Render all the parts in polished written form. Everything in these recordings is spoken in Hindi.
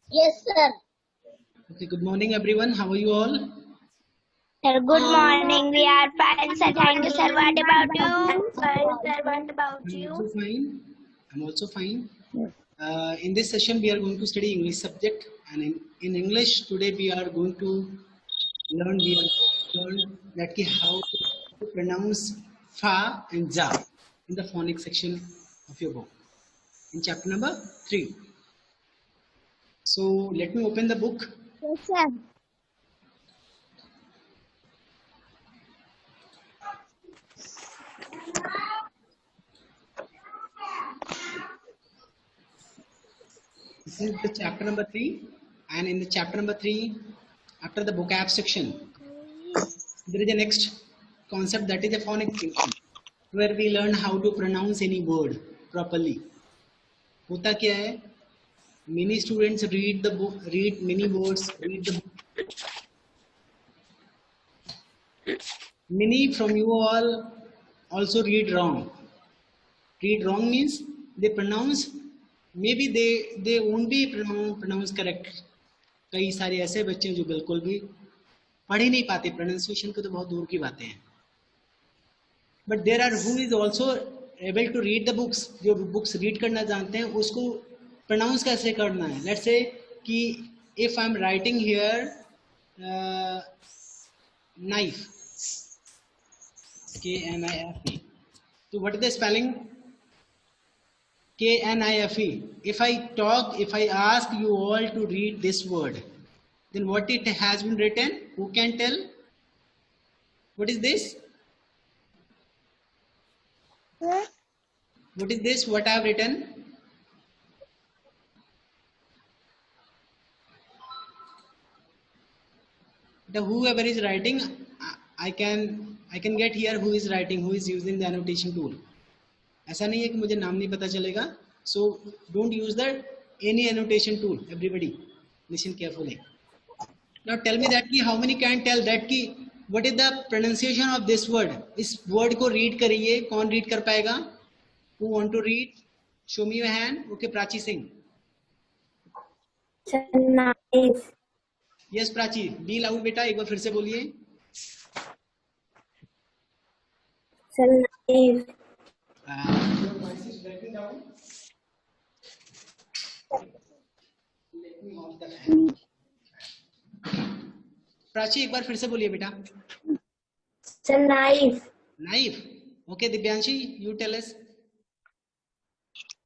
Yes, sir. Okay, good morning everyone. How are you all? Sir, good morning. We are fine, sir. Thank you, sir. What about you? Fine, sir. What about I'm also fine. I'm also fine. In this session, we are going to study English subject, and in English today we are going to learn that how to pronounce fa and za in the phonics section of your book in chapter number 3. So let me open the book. Yes, sir. This is the chapter number 3, and in the chapter number 3, after the vocab section, there is a next concept, that is a phonic thinking, where we learn how to pronounce any word properly. होता क्या है? Many students read the book, read many words, read the book. Many from you all also read wrong. Read wrong means they pronounce, maybe they won't be pronounce correct. कई सारे ऐसे बच्चे हैं जो बिल्कुल भी पढ़ ही नहीं पाते, प्रोनाउंसिएशन को तो बहुत दूर की बातें हैं. But there are who is also able to read the books, जो बुक्स रीड करना जानते हैं उसको प्रोनाउंस कैसे करना है. लेट्स से कि if I am writing here knife, KNIFE, so what is the spelling? KNIFE. If I ask you all to read this word, then what it has been written? Who can tell? What is this? What is this? What I have written? The whoever is writing, I can get here who is writing, who is using the annotation tool. ऐसा नहीं है कि मुझे नाम नहीं पता चलेगा. So don't use the any annotation tool. Everybody, listen carefully. Now tell me that how many can tell that what is the pronunciation of this word? इस word को read करिए. कौन read कर पाएगा? Who want to read? Show me your hand. Okay, Prachi Singh. Nice. Yes, Prachi. Be loud बेटा. एक बार फिर से बोलिए. Sir, nice. Your voice is breaking down. Let me off the fan. Prachi एक बार फिर से बोलिए बेटा. Sir, knife. Knife. Okay, Divyanshi, you tell us.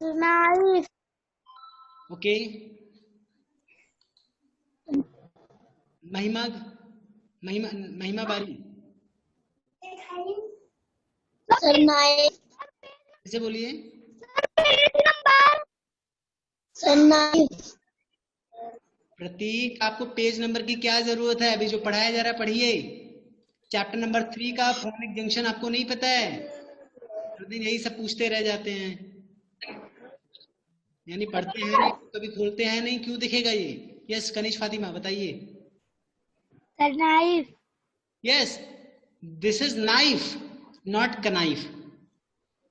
Knife. Okay. महिमा बारी. Sir, knife. कैसे बोलिए? Sir, knife. प्रतीक, आपको पेज नंबर की क्या जरूरत है? अभी जो पढ़ाया जा रहा है पढ़िए. चैप्टर नंबर 3 का फोनिक जंक्शन आपको नहीं पता है? यही सब पूछते रह जाते हैं, यानी पढ़ते हैं नहीं, कभी खोलते हैं नहीं. क्यों दिखेगा ये? यस कनिश फातिमा बताइए. Sir, knife. Yes, this is knife, not knife.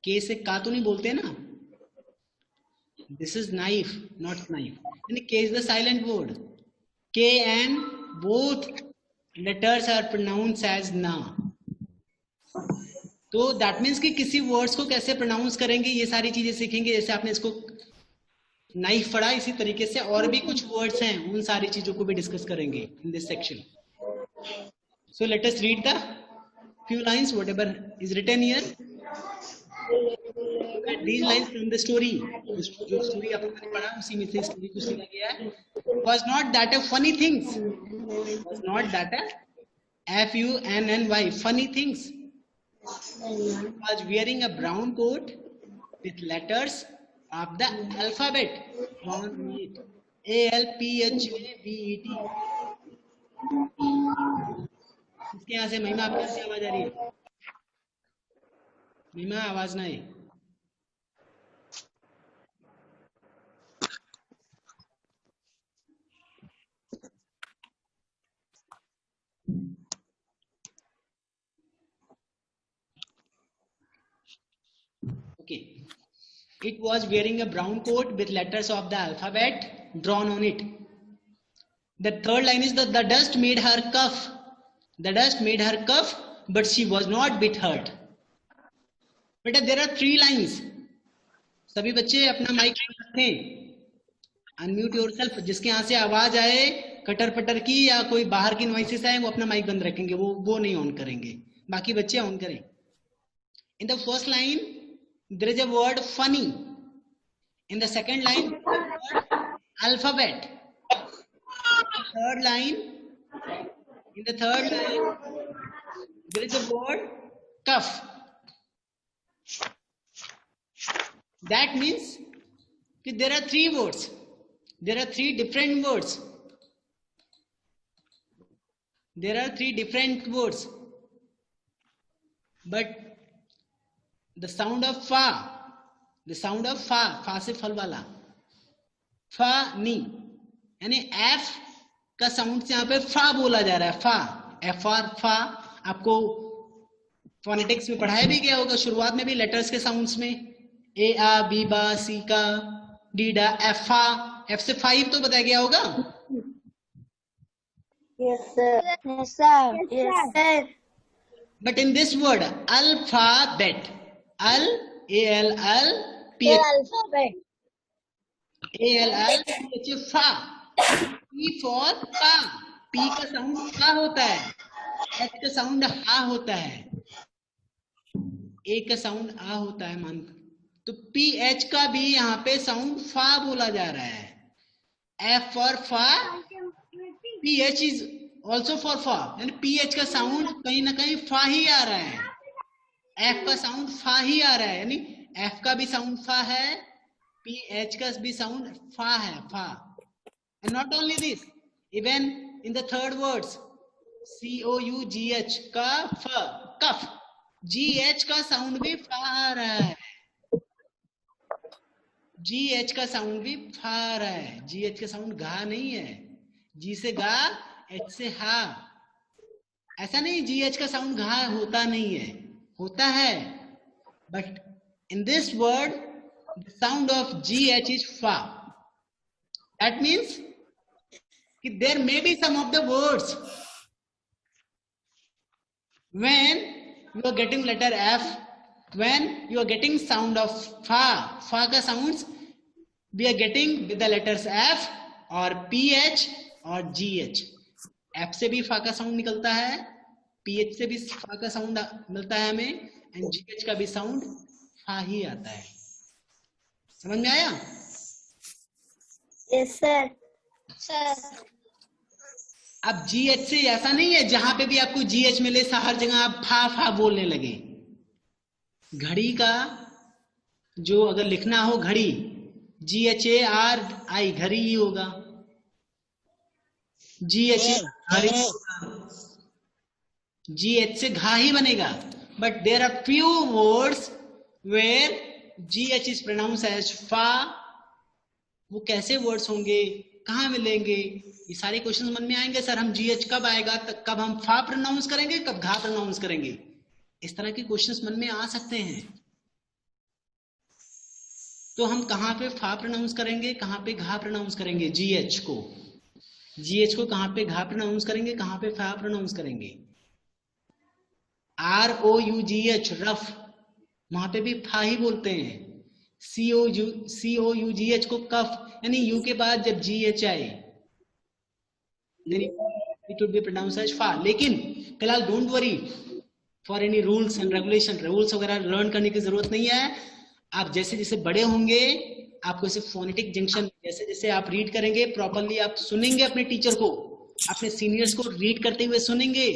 K से का तो नहीं बोलते ना. This is knife, not knife. यानी K is the silent word. K and both letters are pronounce as ना. तो दैट मीन्स कि किसी वर्ड्स को कैसे प्रोनाउंस करेंगे, ये सारी चीजें सीखेंगे. जैसे आपने इसको नाइफ पढ़ा, इसी तरीके से और भी कुछ वर्ड्स हैं, उन सारी चीजों को भी डिस्कस करेंगे in this section. So let us read the few lines whatever is written here. These lines from the story, जो story आप लोगों ने पढ़ा उसी में से story को सीखा गया है. Was not that a funny things? Was not that a FUNNY funny things? Was wearing a brown coat with letters of the alphabet drawn on it. ALPHABET. इसके यहाँ से महिमा आपके यहाँ से आवाज आ रही है? महिमा आवाज ना है. Okay. It was wearing a brown coat with letters of the alphabet drawn on it. The third line is the dust made her cough. The dust made her cough, but she was not bit hurt. बेटा there are 3 lines. सभी बच्चे अपना माइक रखें. Unmute yourself. जिसके यहाँ से आवाज आए कटर पटर की या कोई बाहर की नॉइसेस आए वो अपना माइक बंद रखेंगे, वो नहीं ऑन करेंगे. बाकी बच्चे ऑन करें. In the first line there is a word funny. In the second line alphabet. In the third line there is a word cuff. That means that there are 3 words. There are 3 different words. There are 3 different words. But the sound of fa, fa से फल वाला, fa नी, यानी f का साउंड से यहाँ पे फा बोला जा रहा है. फा, एफ आर फा. आपको फोनेटिक्स में पढ़ाया भी गया होगा शुरुआत में भी लेटर्स के साउंड्स में. ए आ बी बा सी का डी डा एफ फा. एफ से 5 तो बताया गया होगा. Yes, sir. Yes, sir. Yes, sir. But in this word alphabet, al a l l p alphabet. a l l p h fa. P for fa. P का साउंड फा होता है, H का साउंड हा होता है, A का साउंड आ होता है. मान तो PH का भी यहाँ पे साउंड फा बोला जा रहा है. F for फा, PH is also for फा. यानी PH का साउंड कहीं ना कहीं फा ही आ रहा है. F का साउंड फा ही आ रहा है, यानी F का भी साउंड फा है, PH का भी साउंड फा है, फा. And not only this, even in the third words, COUGH का कफ, GH का साउंड भी फा आ रहा है. GH का साउंड भी फा आ रहा है. GH का साउंड गा नहीं है. G से गा, H से हा. ऐसा नहीं GH का साउंड घा होता नहीं है, होता है. But in this word, the sound of GH is fa. That means there may be some of the words when you are getting letter F, when you are getting sound of fa ka sounds, we are getting with the letters F or PH or GH. F से भी फा का साउंड निकलता है, PH से भी फा का साउंड मिलता है हमें, एंड GH का भी साउंड फा ही आता है. समझ में आया? Yes, sir. Sir. अब GH से ऐसा नहीं है जहां पे भी आपको GH मिले हर जगह आप फा फा बोलने लगे. घड़ी का जो अगर लिखना हो घड़ी, GHARI घड़ी ही होगा. GH घड़ी होगा. GH से घा ही बनेगा. But there are few words where GH is pronounced as fa. वो कैसे वर्ड्स होंगे, कहाँ मिलेंगे, ये सारे क्वेश्चन मन में आएंगे. सर हम GH कब आएगा, कब हम फा प्रोनाउंस करेंगे, कब घा प्रोनाउंस करेंगे, इस तरह के क्वेश्चंस मन में आ सकते हैं. तो हम कहाँ पे फा प्रोनाउंस करेंगे, कहाँ पे घा प्रोनाउंस करेंगे. GH को कहाँ पे घा प्रोनाउंस करेंगे, कहाँ पे फा प्रोनाउंस करेंगे. ROUGH रफ, वहां पे भी फा ही बोलते हैं. COUGH को कफ, यानी यू के बाद जब GH आए it would be pronounced as फा. लेकिन फिलहाल don't worry for any rules and regulation. Rules वगैरह लर्न करने की जरूरत नहीं है. आप जैसे जैसे बड़े होंगे आपको इसे फोनेटिक जंक्शन, जैसे जैसे आप रीड करेंगे प्रॉपरली, आप सुनेंगे अपने टीचर को, अपने सीनियर्स को रीड करते हुए सुनेंगे,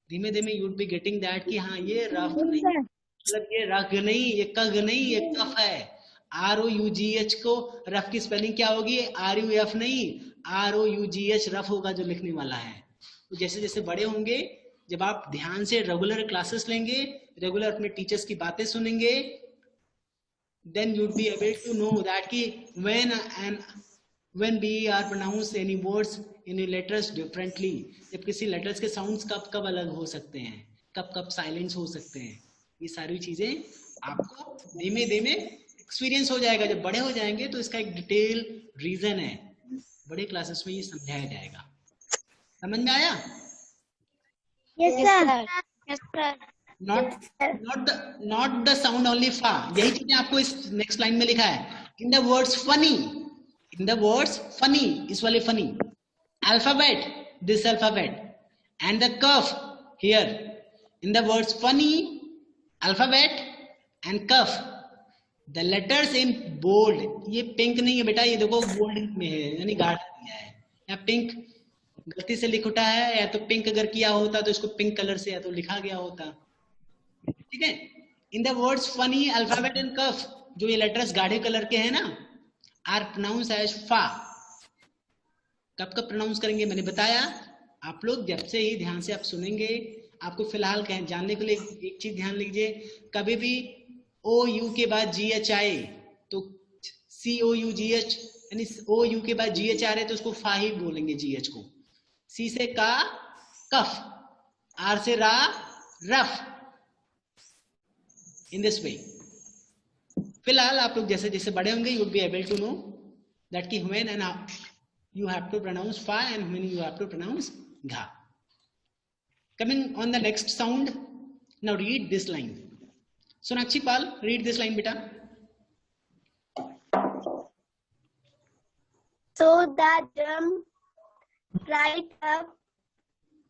धीमे धीमे you would be getting that कि हाँ ये रफ नहीं, मतलब ये रग नहीं, ये कग नहीं, ये कफ है. ROUGH को रफ की स्पेलिंग क्या होगी, RUF नहीं, ROUGH रफ होगा जो लिखने वाला है. तो जैसे जैसे बड़े होंगे, जब आप ध्यान से रेगुलर क्लासेस लेंगे, रेगुलर अपने टीचर्स की बातें सुनेंगे, then you would be able to know that कि when we are pronounce any words, any letters differently, जब किसी लेटर्स के साउंड्स कब कब अलग हो सकते हैं, कब कब साइलेंस हो सकते हैं, ये सारी चीजें आपको धीमे धीमे एक्सपीरियंस हो जाएगा. जब बड़े हो जाएंगे तो इसका एक डिटेल रीजन है. बड़े क्लासेस में ये समझाया जाएगा। समझ में आया? Yes, sir. Yes, sir. Not the sound only फा। यही चीजें आपको इस नेक्स्ट लाइन में लिखा है। In the words funny, in the words funny, इस वाले funny, alphabet, this alphabet, and the cough here. In the words funny, alphabet and cough, the letters in bold. ये पिंक नहीं है बेटा, ये देखो बोल्ड में है, यानी गाढ़ा दिया है। या पिंक गलती से लिख उठा है, या तो पिंक अगर किया होता तो इसको पिंक कलर से या तो लिखा गया होता। ठीक है। In the words funny, alphabet and cough, जो ये लेटर्स गाढ़े कलर के हैं ना, आर प्रोनाउंस एज फा। कब कब प्रोनाउंस करेंगे मैंने बताया। आप लोग जब से ही ध्यान से आप सुनेंगे, आपको फिलहाल कहें जानने के लिए एक चीज ध्यान लीजिए, कभी भी ओ यू के बाद जी एच आए तो सी ओ यू जी एच, यानी ओ यू के बाद जी एच आ रहे तो उसको फा ही बोलेंगे, जी एच को। सी से का कफ, आर से रा रफ, इन दिस वे। फिलहाल आप लोग जैसे जैसे बड़े होंगे, you will be able to know that कि when and you have to pronounce fa and when you have to pronounce gha. Coming on the next sound, now read this line. Sonakshi Pal, read this line beta. So the drum right up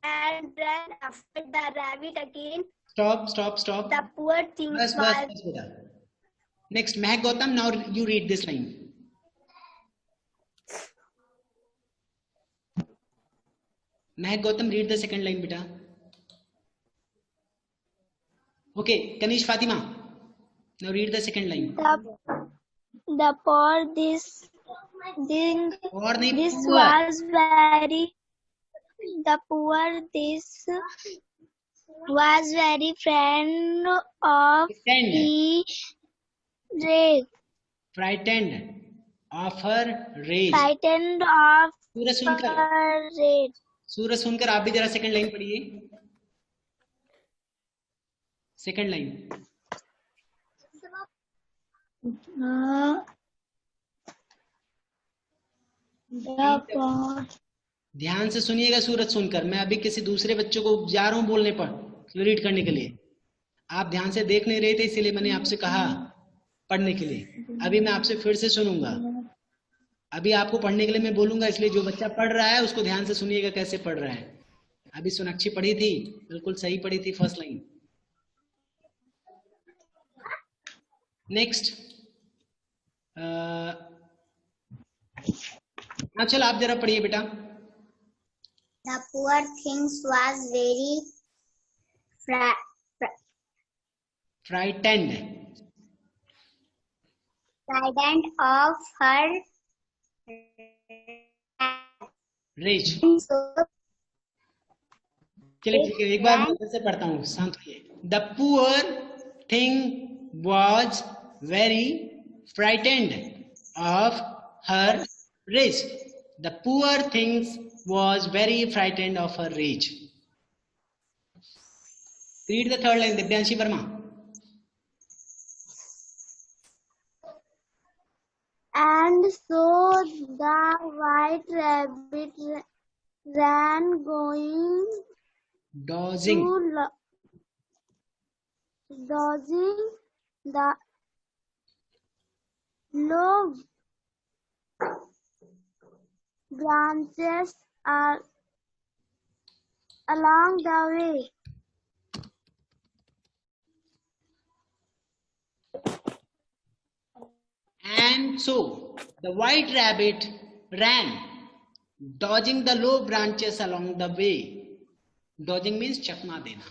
and ran after the rabbit again. Stop. The poor thing Bas beta. Next, Mehak Gautam, now you read this line. Mehak Gautam, read the second line beta. Okay, Kanish Fatima, now read the second line. The poor this Or nahi, this poor. was very the poor this was very friend of Frightened. the rage. Frightened of her rage. Frightened of सूरज सुनकर, her rage. सूरज सुनकर आप भी जरा सेकंड लाइन पढ़िए। सेकंड लाइन, ध्यान से सुनिएगा सूरज सुनकर। मैं अभी किसी दूसरे बच्चों को जा रहा हूं बोलने पर रीड करने के लिए, आप ध्यान से देख नहीं रहे थे, इसीलिए मैंने आपसे कहा पढ़ने के लिए। अभी मैं आपसे फिर से सुनूंगा, अभी आपको पढ़ने के लिए मैं बोलूंगा, इसलिए जो बच्चा पढ़ रहा है उसको ध्यान से सुनिएगा कैसे पढ़ रहा है। अभी सोनाक्षी पढ़ी थी, बिल्कुल सही पढ़ी थी फर्स्ट लाइन। नेक्स्ट, चल आप जरा पढ़िए बेटा। The poor things was very frightened of her rage। so चलिए ठीक है, एक बार मैं फिर से पढ़ता हूँ, शांत होइए। The poor thing was very frightened of her rage. The poor things was very frightened of her rage. Read the third line, Divyanshi Verma. and so the white rabbit ran going Dodging dodging the low branches along the way. And so the white rabbit ran, dodging the low branches along the way. Dodging means chakma dena.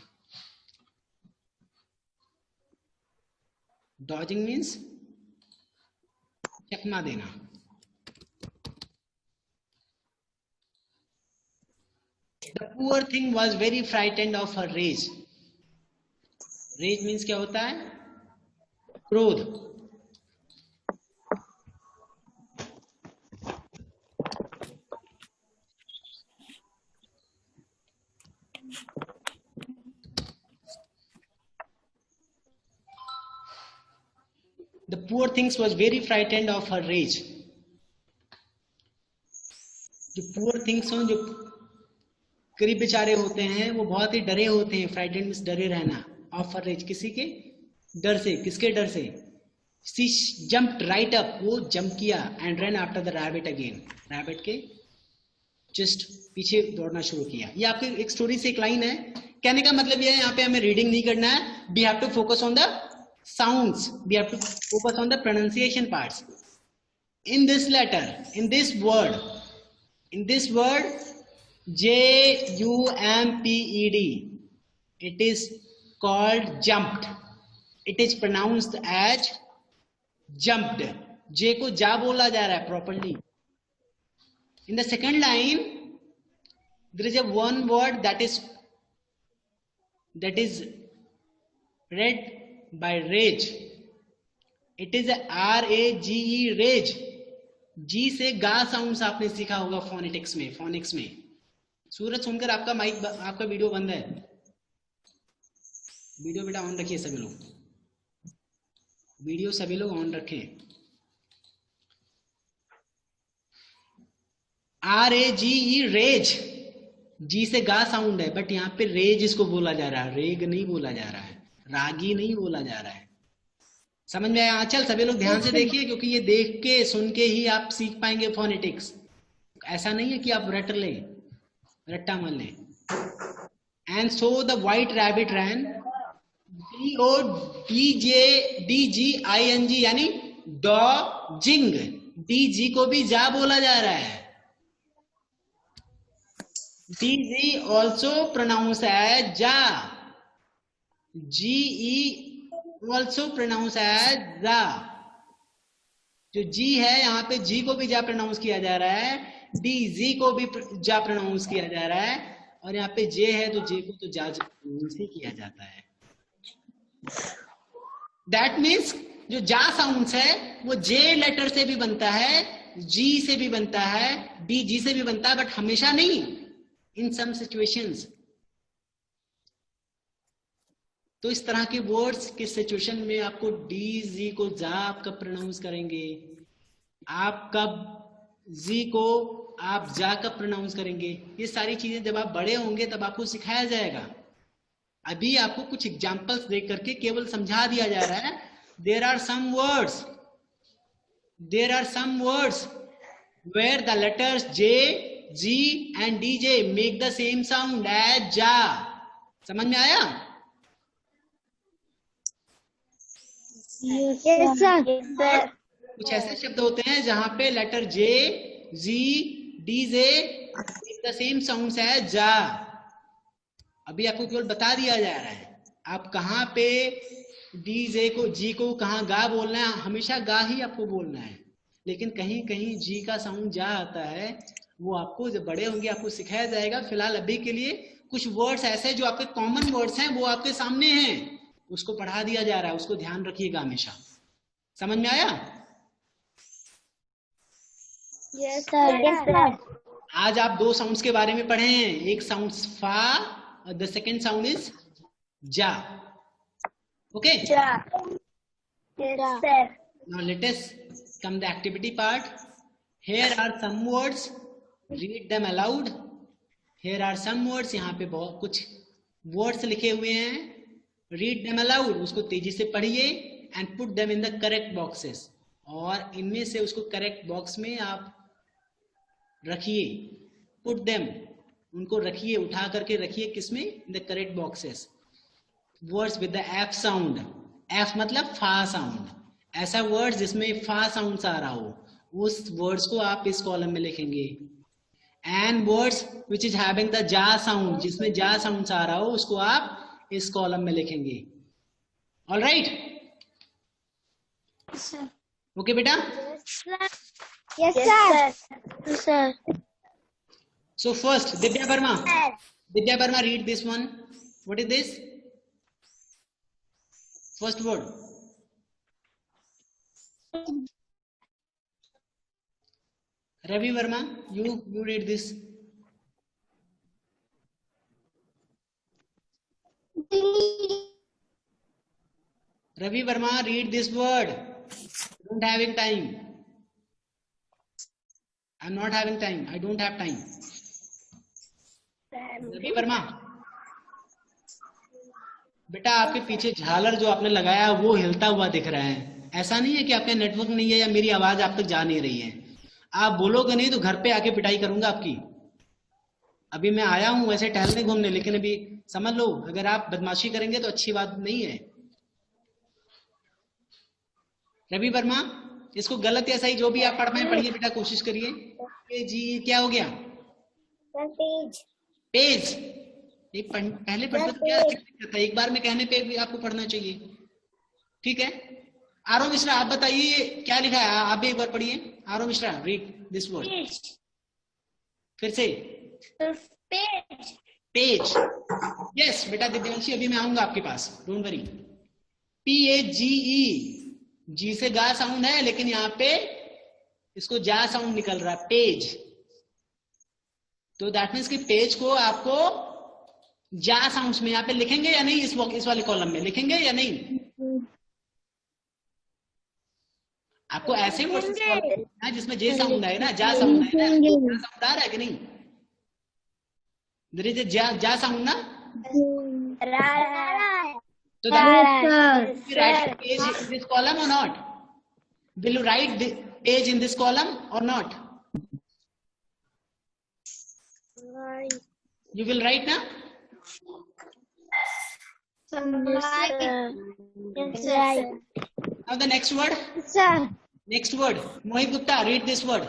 Dodging means chakma dena. The poor thing was very frightened of her rage. Rage means क्या होता है? क्रोध। The poor things was very frightened of her rage. जो पुअर थिंग्स हों, जो गरीब बेचारे होते हैं, वो बहुत ही डरे होते हैं। फ्राइटेंड मीन्स डरे रहना, ऑफरेज किसी के डर से। किसके डर से? शी जंप्ड राइट अप, वो जंप किया, and run after the rabbit again, rabbit के जस्ट पीछे दौड़ना शुरू किया। ये आपकी एक स्टोरी से एक लाइन है। कहने का मतलब ये है, यहाँ पे हमें रीडिंग नहीं करना है, we have to focus on the sounds, we have to focus on the pronunciation parts. In this letter, in this word JUMPED, it is called jumped, it is pronounced as jumped। J को जा बोला जा रहा है properly। In the second line there is a one word that is read by rage, it is a RAGE, rage। G से गा साउंड्स आपने सीखा होगा फोनेटिक्स में। सूरज सुनकर आपका माइक, आपका वीडियो बंद है। वीडियो बेटा ऑन रखिए सभी लोग, वीडियो सभी लोग ऑन रखें। RAGE, raise. जी से गा साउंड है, बट यहाँ पे रेज इसको बोला जा रहा है, रेग नहीं बोला जा रहा है, रागी नहीं बोला जा रहा है। समझ में आया? चल सभी लोग ध्यान से देखिए, क्योंकि ये देख के सुन के ही आप सीख पाएंगे फोनेटिक्स। ऐसा नहीं है कि आप रट्टा मान लें। And so the white rabbit ran, DODGING, यानी डॉजिंग। DG को भी जा बोला जा रहा है। DG ऑल्सो प्रोनाउंस एज जा, GE ऑल्सो प्रोनाउंस एज जा। जो जी है यहाँ पे, जी को भी जा प्रोनाउंस किया जा रहा है, DG को भी जा प्रोनाउंस किया जा रहा है, और यहाँ पे जे है तो जे को तो जा प्रोनाउंस ही किया जाता है। दैट मीन्स जो जा साउंड्स है वो जे लेटर से भी बनता है, जी से भी बनता है, DG से भी बनता है, बट हमेशा नहीं, इन सम सिचुएशंस। तो इस तरह के वर्ड्स के सिचुएशन में आपको DG को जा आप कब प्रोनाउंस करेंगे, आप कब जी को आप जा कब प्रोनाउंस करेंगे, ये सारी चीजें जब आप बड़े होंगे तब आपको सिखाया जाएगा। अभी आपको कुछ एग्जांपल्स देख करके केवल समझा दिया जा रहा है। There are some words where the letters J, G and DJ make the same sound as जा। समझ में आया? Yes, sir. कुछ ऐसे शब्द होते हैं जहां पे letter J, G, DJ make the same sounds as जा। अभी आपको केवल बता दिया जा रहा है, आप कहाँ पे DJ को, G को कहाँ गा बोलना है, हमेशा गा ही आपको बोलना है, लेकिन कहीं कहीं G का साउंड जा आता है, वो आपको जब बड़े होंगे आपको सिखाया जाएगा। फिलहाल अभी के लिए कुछ वर्ड्स ऐसे जो आपके कॉमन वर्ड्स हैं वो आपके सामने हैं, उसको पढ़ा दिया जा रहा है, उसको ध्यान रखिएगा हमेशा। समझ में आया? Yes, sir. Yes, sir. आज आप दो साउंड्स के बारे में पढ़े हैं, एक साउंड फा और द सेकेंड साउंड इज जा। Okay, Ja. Yes, sir. now let us come the activity part. Here are some words, read them aloud. Here are some words, यहाँ पे बहुत कुछ वर्ड्स लिखे हुए हैं, read them aloud, उसको तेजी से पढ़िए, and put them in the correct boxes, और इनमें से उसको करेक्ट बॉक्स में आप रखिए। put them, उनको रखिए, उठा करके रखिए, किसमें? in the correct boxes. words with the F sound, F मतलब फा साउंड, ऐसा वर्ड जिसमें फा साउंड आ रहा हो, उस वर्ड्स को आप इस कॉलम में लिखेंगे। And words which is having the जा साउंड, जिसमें जा साउंड आ रहा हो, उसको आप इस कॉलम में लिखेंगे। All right? ओके बेटा? Yes, sir. Yes, sir. So first, Divya Verma, read this one. What is this? First word. Ravi Verma, you read this. Ravi Verma, read this word. Don't having time. I am not having time, I don't have time. Ravi Verma, बेटा आपके पीछे झालर जो आपने लगाया वो हिलता हुआ दिख रहा है। ऐसा नहीं है कि आपका नेटवर्क नहीं है या मेरी आवाज आप तक जा नहीं रही है। आप बोलोगे नहीं तो घर पे आके पिटाई करूंगा आपकी। अभी मैं आया हूं वैसे टहलने घूमने, लेकिन अभी समझ लो अगर आप बदमाशी करेंगे तो अच्छी बात नहीं है। रवि वर्मा, इसको गलत या सही जो भी आप पढ़ पाए पढ़िए बेटा, कोशिश करिए। ये जी क्या हो गया? पेज। पेज। एक पहले पढ़ते तो क्या दिक्कत था, एक बार में कहने पे भी आपको पढ़ना चाहिए। ठीक है, आरो मिश्रा आप बताइए क्या लिखा है, आप भी एक बार पढ़िए। आरो मिश्रा, रीड दिस वर्ड फिर से। पेज। पेज। यस बेटा दिव्यांशी, अभी मैं आऊंगा आपके पास, डोंट वरी। PAGE, जी से गा साउंड है लेकिन यहाँ पे इसको जा साउंड निकल रहा है, पेज। तो दैट मीन्स कि पेज को आपको जा साउंड में यहाँ पे लिखेंगे या नहीं, इस वाले कॉलम में लिखेंगे या नहीं? आपको ऐसे वर्ड्स है जिसमें जे साउंड है ना, जा साउंड है ना, जा साउंड आ रहा है कि नहीं? देयर इज जा साउंड ना, तो write page in this column or not? Will you write the page in this column or not? You will write na? Now the next word. Sir. Next word. Mohit Gupta, read this word.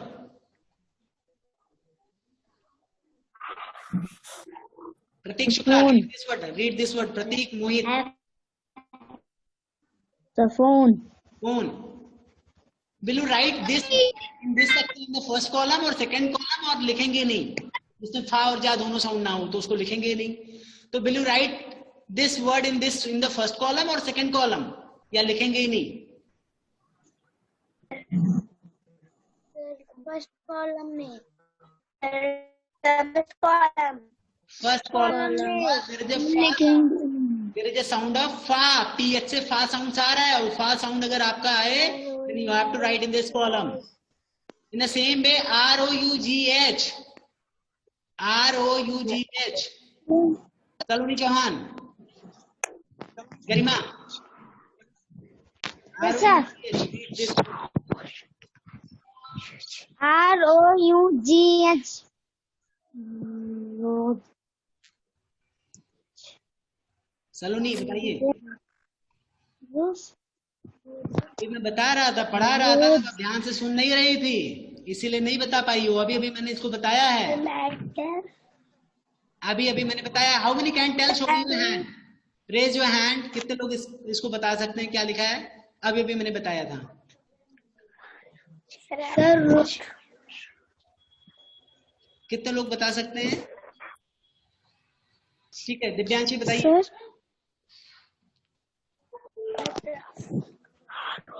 Pratik Shukla, read this word. Read this word. Pratik, Mohit. The phone. Phone. Will you write this in this section in the first column or second column और लिखेंगे नहीं? जिसमें फा और जा दोनों साउंड ना हो तो उसको लिखेंगे नहीं। तो will you write this word in the first column or second column या लिखेंगे ही नहीं? First column में. First column. There is a sound of fa, ph से fa sounds आ रहा है और fa sound अगर आपका आए then you have to write in this column. In the same way ROUGH. Saloni Chauhan, Garima, ROUGH. सलोनी बताइए। ये मैं बता रहा था, पढ़ा रहा था, आप ध्यान से सुन नहीं रही थी इसीलिए नहीं बता पाई हो। अभी मैंने इसको बताया है, अभी मैंने बताया। How many can tell, show your hand, raise your hand. कितने लोग इसको बता सकते हैं क्या लिखा है? अभी मैंने बताया था। कितने लोग बता सकते हैं? ठीक है, दिव्यांशी बताइए।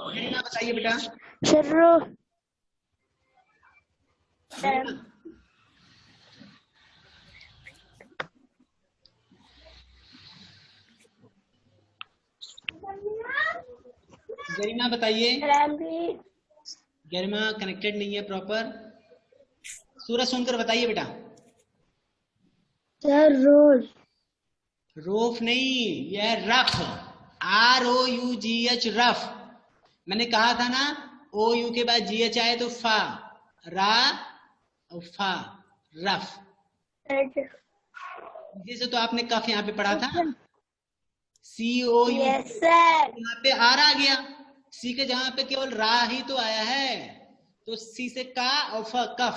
बताइए बेटा। गरिमा बताइए। गरिमा कनेक्टेड नहीं है प्रॉपर। सूरज सुनकर बताइए बेटा। रोफ नहीं, यह रफ, ROUGH, रफ। मैंने कहा था ना OU के बाद GH आए तो फा, रा और फा, रफ। जैसे तो आपने कफ यहाँ पे पढ़ा था, COU यहाँ पे आर आ गया, सी के जहां पे केवल रा ही तो आया है, तो सी से का और फ कफ,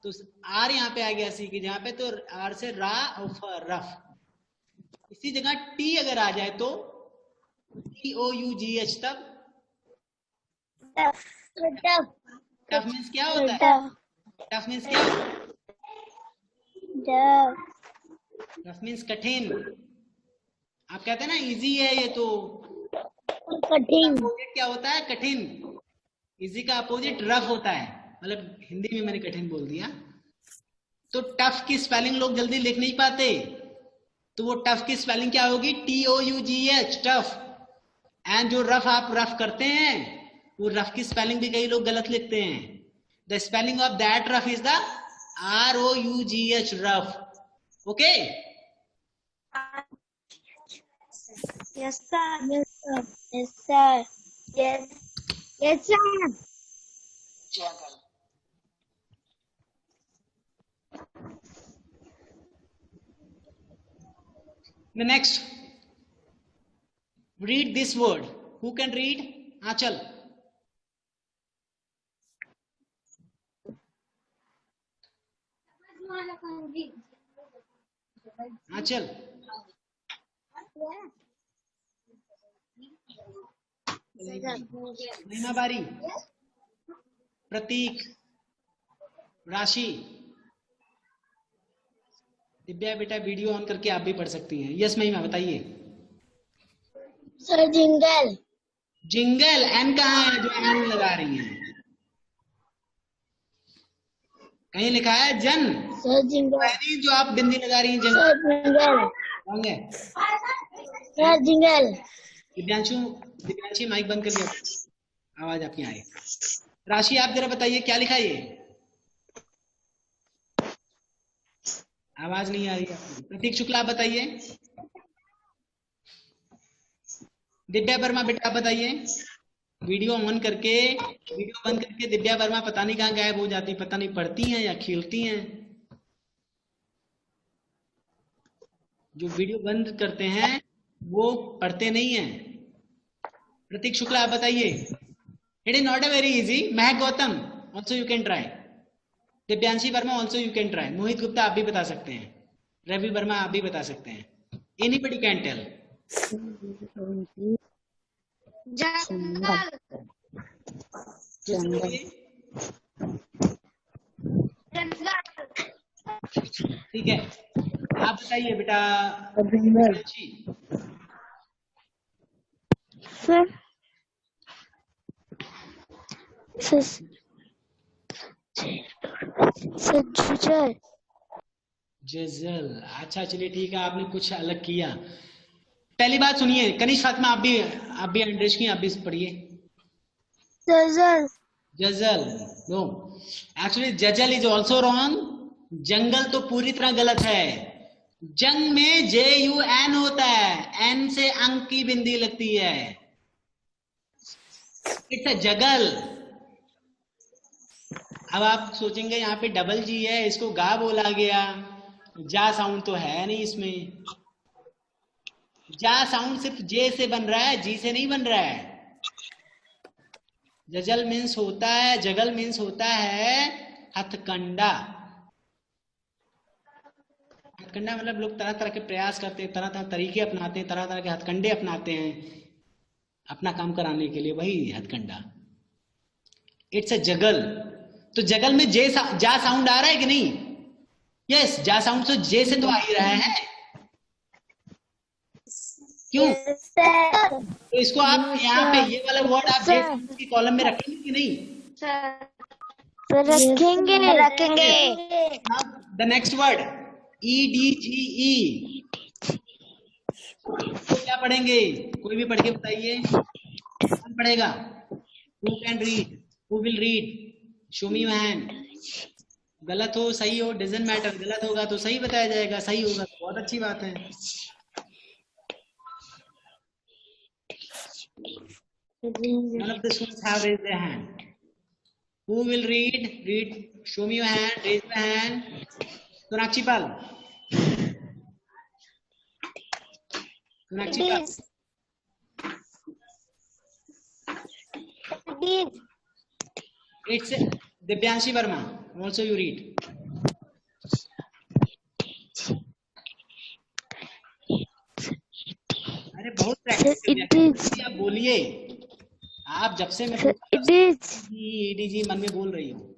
तो आर यहाँ पे आ गया सी के जहां पे, तो आर से रा और फ, रफ। इसी जगह टी अगर आ जाए तो TOUGH, तब टफ मीन्स क्या होता है? टफ मीन्स क्या होता है? टफ मीन्स कठिन। आप कहते हैं ना इजी है ये, तो कठिन अपोजिट क्या होता है? कठिन। इजी का अपोजिट रफ होता है, मतलब हिंदी में मैंने कठिन बोल दिया। तो टफ की स्पेलिंग लोग जल्दी लिख नहीं पाते, तो वो टफ की स्पेलिंग क्या होगी? TOUGH, tough. एंड जो रफ आप रफ करते हैं, वो रफ की स्पेलिंग भी कई लोग गलत लिखते हैं। The spelling of that rough is the ROUGH, rough. Okay? Yes, sir. Yes, sir. Yes, sir. Yes. Yes, sir. The next, read this word. Who can read? Achal. Achal. नैना बारी, प्रतीक, राशि, दिव्या बेटा वीडियो ऑन करके आप भी पढ़ सकती हैं। यस महिमा बताइए। Sir jingle. जिंगल, एन कहाँ है जो एन लगा रही है? कहीं लिखा है जन? Sir jingle. नहीं, जो आप बिंदी लगा रही हैं जन। Sir jingle. कौन है? Sir jingle. दिव्यांशी माइक बंद कर दिया, आवाज आपकी आए। राशि आप जरा बताइए क्या लिखा है ये? आवाज नहीं आ रही है आपकी। प्रतीक शुक्ला आप बताइए। दिव्या वर्मा बेटा आप बताइए। वीडियो ऑन करके, वीडियो बंद करके दिव्या वर्मा पता नहीं कहाँ गायब हो जाती, पता नहीं पढ़ती हैं या खेलती हैं। जो वीडियो बंद करते हैं वो पढ़ते नहीं हैं। प्रतीक शुक्ला आप बताइए। It is not a very easy. Mahak Gautam also you can try. Divyanshi Verma also you can try. Mohit Gupta आप भी बता सकते हैं। रवि वर्मा आप भी बता सकते हैं। Anybody can tell. जंगल। ठीक है, आप बताइए बेटा। जजल। जजल, अच्छा चलिए ठीक है, आपने कुछ अलग किया। पहली बात सुनिए, कनिष्क फातिमा आप भी अंडरेश की आप भी पढ़िए। जजल। जजल, नो, एक्चुअली जजल इज ऑल्सो रॉन्ग। जंगल तो पूरी तरह गलत है। जंग में JUN होता है, एन से अंक की बिंदी लगती है। इट्स अ जगल। अब आप सोचेंगे यहाँ पे डबल G है, इसको गा बोला गया। जा साउंड तो है नहीं इसमें। जा साउंड सिर्फ J से बन रहा है, G से नहीं बन रहा है। जजल मीन्स होता है, जगल मीन्स होता है हथकंडा। हथकंडा मतलब लोग तरह तरह के प्रयास करते हैं, तरह तरह तरीके अपनाते हैं, तरह तरह के हथकंडे अपनाते हैं अपना काम कराने के लिए, वही हथकंडा। इट्स अ जगल। तो जगल में जा साउंड आ रहा है कि नहीं? यस, जा साउंड तो J से तो आ ही रहा है। क्यों? तो इसको आप यहाँ पे ये वाला वर्ड आप J साउंड की कॉलम में रखेंगे कि नहीं? रखेंगे। द नेक्स्ट वर्ड EDGE, तो क्या पढ़ेंगे? कोई भी पढ़ के बताइए। कौन पढ़ेगा? Who can read? Who will read? Show me your hand. गलत हो सही हो डजंट मैटर। गलत होगा तो सही बताया जाएगा, सही होगा तो बहुत अच्छी बात है। None of the students have raised their hand. Who will read? Read. Show me your hand. Raise your hand. Sonakshi Pal. Sonakshi Pal. It's Divyanshi Verma. Also you read. अरे बहुत प्रैक्टिस आप बोलिए। आप जब से मैं EDG मन में बोल रही हूँ।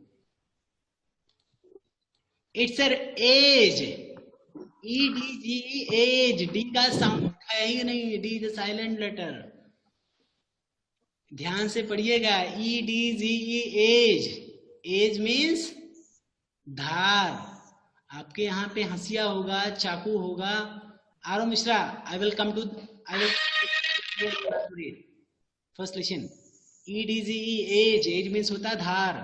It's edge, EDGE edge. D का साउंड है ही नहीं, डी इज साइलेंट लेटर। ध्यान से पढ़िएगा। EDGE edge. एज मीन्स धार। आपके यहाँ पे हंसिया होगा, चाकू होगा। Aaro Mishra, I will first listen. EDGE edge. Edge means होता है धार।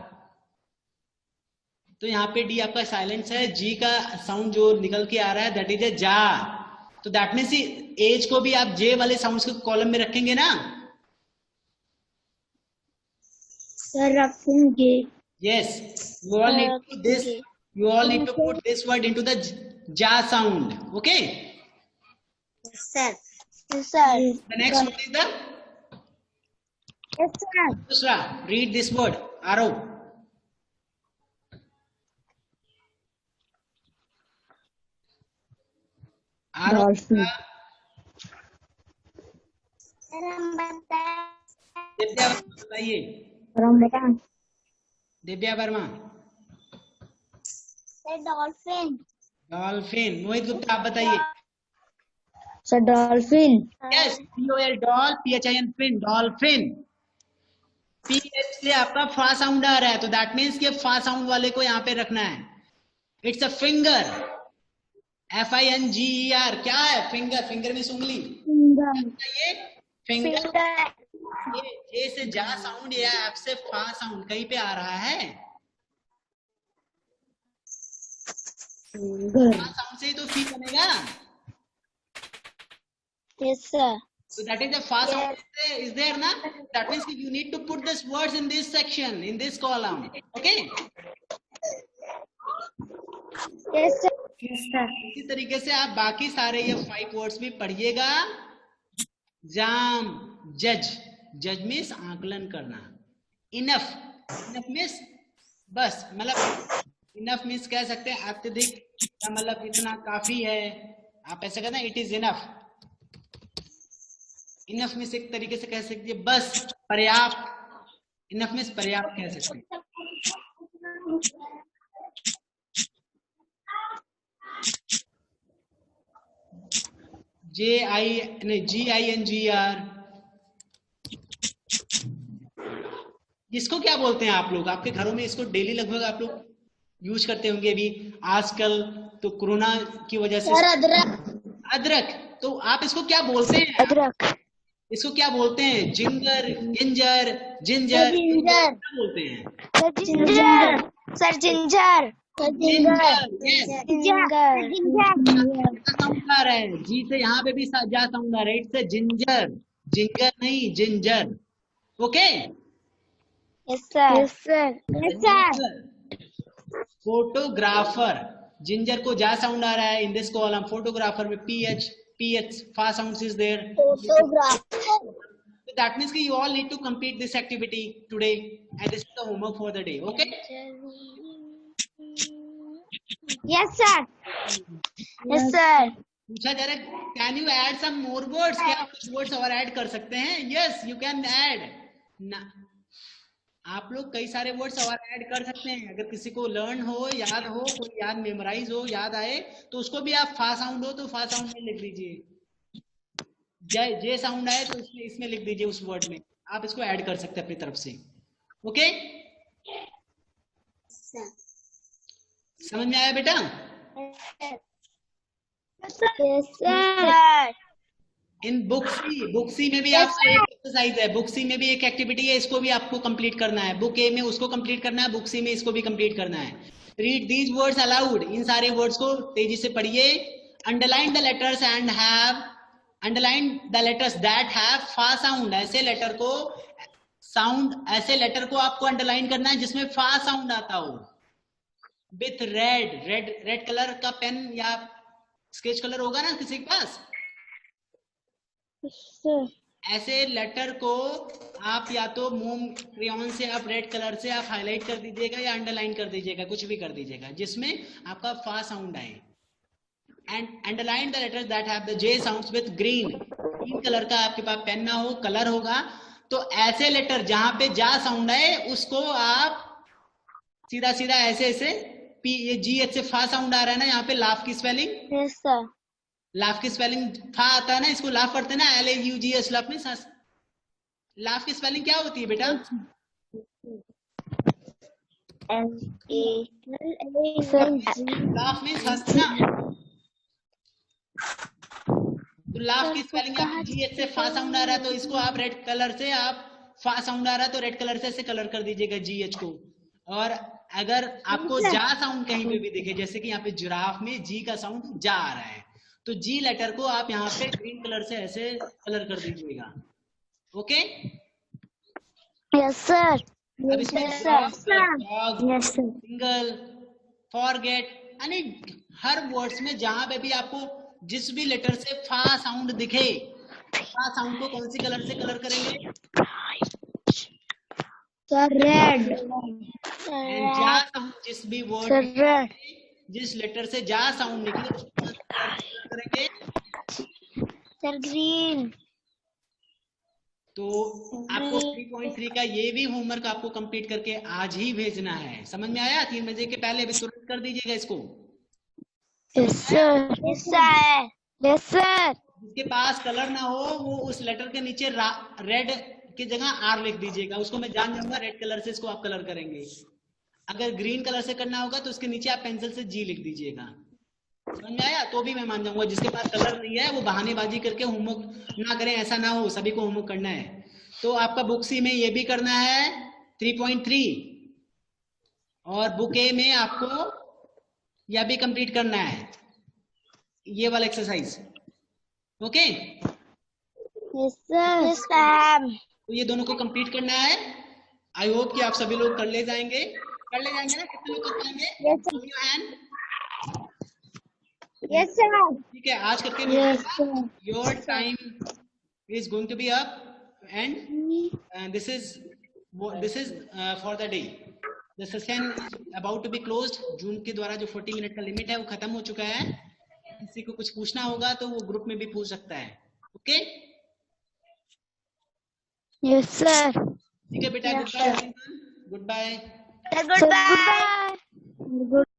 तो यहाँ पे डी आपका साइलेंस है, जी का साउंड जो निकल के आ रहा है दैट इज ए जा। तो दैट मीन्स एज को भी आप जे वाले साउंड्स के कॉलम में रखेंगे ना? सर रखेंगे। Yes, you all need to this, you all need to put this word into the ja sound. Okay, sir sir the next one is the sir dusra. Read this word, arrow. arrow Dolphin. Sir हम बताएं। दिव्या वर्मा बताइए। बेटा Divya Verma. Sir dolphin. Dolphin. Mohit Gupta आप बताइए। Sir dolphin. Yes, DOL doll, PHIN fin, dolphin. PH से आपका फा साउंड आ रहा है, तो दैट मीन्स कि फा साउंड वाले को यहाँ पे रखना है। It's a finger, FINGER। क्या है फिंगर? फिंगर में उंगली, ये फिंगर। ये से जा साउंड या एफ से फा साउंड कहीं पे आ रहा है, फा साउंड से ही तो फी बनेगा। Yes sir. So that is the fast sound is there na? That means you need to put these words in this section, in this column. Okay? Yes sir. Yes sir. इसी तरीके से आप बाकी सारे ये 5 वर्ड्स भी पढ़िएगा। जाम, जज, जज मीन्स आकलन करना। इनफ, इनफ मीन्स बस, मतलब इनफ मीन्स कह सकते हैं अत्यधिक, मतलब इतना काफी है, आप ऐसे कहते हैं it is enough. Enough means एक तरीके से कह सकते हैं बस, पर्याप्त। इनफ मीन्स पर्याप्त कह सकते हैं। GINGR, इसको क्या बोलते हैं आप लोग? आपके घरों में इसको डेली लगभग आप लोग यूज करते होंगे। अभी आजकल तो कोरोना की वजह से अदरक। अदरक, तो आप इसको क्या बोलते हैं? अदरक। इसको क्या बोलते हैं? जिंगर, जिंजर, जिंजर, जिंजर क्या बोलते हैं? Sir ginger. Sir ginger. Ginger, yes. Ginger. Sound आ रहा है, जी से यहाँ पे भी जा साउंड आ रहा है, इट्स जिंजर, जिंगर नहीं, ginger. Okay? Yes sir. Yes sir. Yes sir. Photographer, ginger को जा साउंड आ रहा है इन दिस कॉलम। फोटोग्राफर में PH fa sounds is there. Photographer. So that means कि you all need to complete this activity today, and this is the homework for the day. Okay? Yes sir. Yes sir. पूछा जा रहा है, can you add some more words? क्या आप कुछ words और ऐड कर सकते हैं? Yes, you can add. ना, आप लोग कई सारे वर्ड्स और ऐड कर सकते हैं। अगर किसी को लर्न हो, याद हो, कोई याद मेमोराइज हो, याद आए, तो उसको भी आप फा साउंड हो तो फा साउंड में लिख दीजिए। जे साउंड आए तो इसमें लिख दीजिए, उस वर्ड में आप इसको ऐड कर सकते हैं अपनी तरफ से। ओके? समझ में आया बेटा? इन बुक सी में भी आपको एक एक्सरसाइज है, बुक सी में भी एक एक्टिविटी है, इसको भी आपको कंप्लीट करना है। बुक ए में उसको कंप्लीट करना है, बुक सी में इसको भी कंप्लीट करना है। रीड दीज वर्ड्स अलाउड, इन सारे वर्ड्स को तेजी से पढ़िए। Underline the letters and have, underline the letters that have फा साउंड, ऐसे लेटर को साउंड, ऐसे लेटर को आपको अंडरलाइन करना है जिसमें फा साउंड आता हो। विथ रेड कलर का पेन या स्केच कलर होगा ना किसी के पास, ऐसे लेटर को आप या तो मोम क्रेयॉन से आप रेड कलर से आप हाईलाइट कर दीजिएगा या अंडरलाइन कर दीजिएगा, कुछ भी कर दीजिएगा जिसमें आपका फा साउंड आए। And underline the letters that have the J sounds with green colour का आपके पास पेन ना हो, कलर होगा, तो ऐसे लेटर जहां पे जा साउंड आए उसको आप सीधा सीधा ऐसे ऐसे ये GH से फा साउंड आ रहा है ना, यहाँ पे लाफ की स्पेलिंग, यस सर। लाफ की स्पेलिंग फा आता है ना, इसको लाफ पढ़ते हैं ना, LAUGH, लाफ में लाफ की स्पेलिंग क्या होती है बेटा? लाफ मीन्स हंसना, तो लाफ की स्पेलिंग आप GH से फा साउंड आ रहा है तो इसको आप रेड कलर से, आप फा साउंड आ रहा है तो रेड कलर से ऐसे कलर कर दीजिएगा GH को, और अगर आपको जा साउंड कहीं पे भी दिखे, जैसे कि यहाँ पे जिराफ में जी का साउंड जा आ रहा है, तो जी लेटर को आप यहाँ पे ग्रीन कलर से ऐसे कलर कर दीजिएगा। Okay, yes sir. अब इसमें Yes, sir. Dog, Yes, sir. Single, forget, यानी हर वर्ड्स में जहां पे भी आपको जिस भी लेटर से फा साउंड दिखे, फा साउंड को कौन सी कलर से कलर करेंगे? Sir, red. एंड जा साउंड, जिस भी वर्ड Sir, में red. जिस लेटर से जा साउंड निकले उसको कौन सी कलर से कलर करेंगे? Sir, green. तो आपको 3.3 का ये भी होमवर्क आपको कंप्लीट करके आज ही भेजना है। समझ में आया? 3 बजे के पहले अभी तुरंत कर दीजिएगा इसको। Yes, sir. Yes, sir. Yes, sir. जिसके पास कलर ना हो वो उस लेटर के नीचे रेड की जगह आर लिख दीजिएगा, उसको मैं जान जाऊंगा रेड कलर से इसको आप कलर करेंगे। अगर ग्रीन कलर से करना होगा तो उसके नीचे आप पेंसिल से जी लिख दीजिएगा। समझ में आया? तो भी मैं मान जाऊंगा। जिसके पास कलर नहीं है वो बहानेबाजी करके होमवर्क ना करें, ऐसा ना हो, सभी को होमवर्क करना है। तो आपका बुक सी में ये भी करना है 3.3 और बुक ए में आपको यह भी कंप्लीट करना है, ये वाला exercise. Okay, Yes, sir. Yes, sir. तो ये दोनों को कंप्लीट करना है। आई होप कि आप सभी लोग कर ले जाएंगे ना? कितने लोग कर पाएंगे? Yes, sir. Hand? Yes, sir. ठीक है, आज करके Yes, sir. Your time is going to be up and this is for the day. The session about to be closed. जून के द्वारा जो 40 मिनट का लिमिट है वो खत्म हो चुका है। किसी को कुछ पूछना होगा तो वो ग्रुप में भी पूछ सकता है। Okay, Yes, sir. ठीक है बेटा, Yes, goodbye. Goodbye. Goodbye. Good.